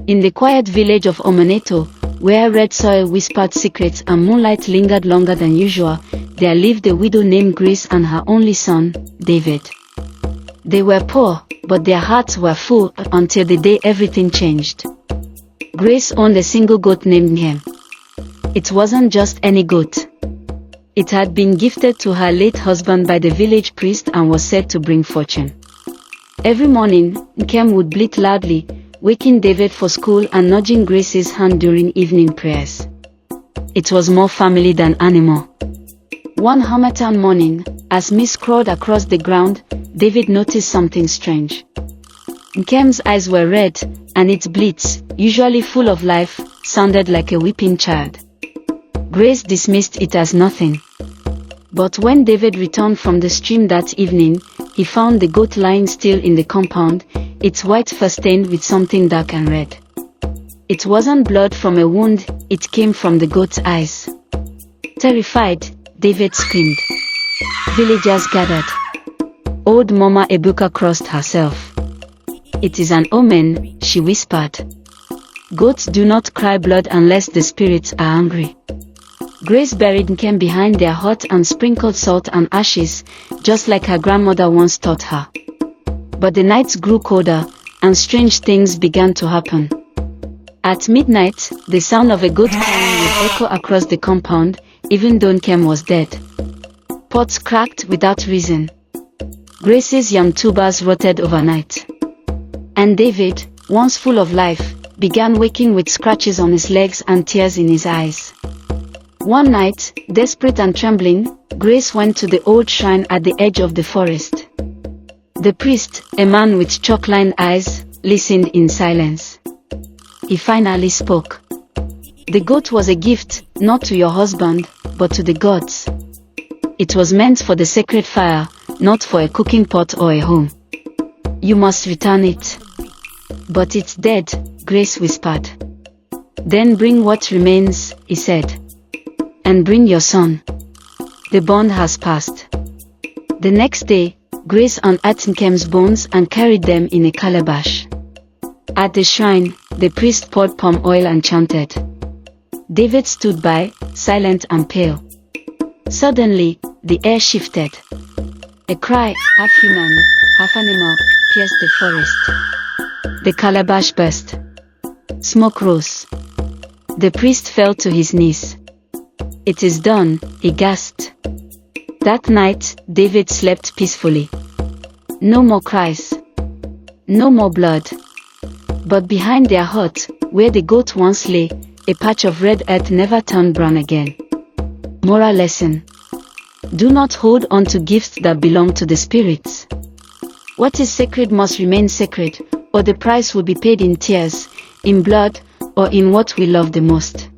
In the quiet village of Amanato, where red soil whispered secrets and moonlight lingered longer than usual, there lived a widow named Grace and her only son, David. They were poor, but their hearts were full until the day everything changed. Grace owned a single goat named Nkem. It wasn't just any goat. It had been gifted to her late husband by the village priest and was said to bring fortune. Every morning, Nkem would bleat loudly, waking David for school and nudging Grace's hand during evening prayers. It was more family than animal. One harmattan morning, as mist crawled across the ground, David noticed something strange. Nkem's eyes were red, and its bleats, usually full of life, sounded like a weeping child. Grace dismissed it as nothing. But when David returned from the stream that evening, he found the goat lying still in the compound, its white fur stained with something dark and red. It wasn't blood from a wound, it came from the goat's eyes. Terrified, David screamed. Villagers gathered. Old Mama Ebuka crossed herself. "It is an omen," she whispered. "Goats do not cry blood unless the spirits are angry." Grace buried Nkem behind their hut and sprinkled salt and ashes, just like her grandmother once taught her. But the nights grew colder, and strange things began to happen. At midnight, the sound of a goat crying would echo across the compound, even though Nkem was dead. Pots cracked without reason. Grace's yam tubers rotted overnight. And David, once full of life, began waking with scratches on his legs and tears in his eyes. One night, desperate and trembling, Grace went to the old shrine at the edge of the forest. The priest, a man with chalk-lined eyes, listened in silence. He finally spoke. "The goat was a gift, not to your husband, but to the gods. It was meant for the sacred fire, not for a cooking pot or a home. You must return it." "But it's dead," Grace whispered. "Then bring what remains," he said. "And bring your son. The bond has passed." The next day, Grace unearthed Nkem's bones and carried them in a calabash. At the shrine, the priest poured palm oil and chanted. David stood by, silent and pale. Suddenly, the air shifted. A cry, half human, half animal, pierced the forest. The calabash burst. Smoke rose. The priest fell to his knees. "It is done," he gasped. That night, David slept peacefully. No more cries. No more blood. But behind their hut, where the goat once lay, a patch of red earth never turned brown again. Moral lesson: do not hold on to gifts that belong to the spirits. What is sacred must remain sacred, or the price will be paid in tears, in blood, or in what we love the most.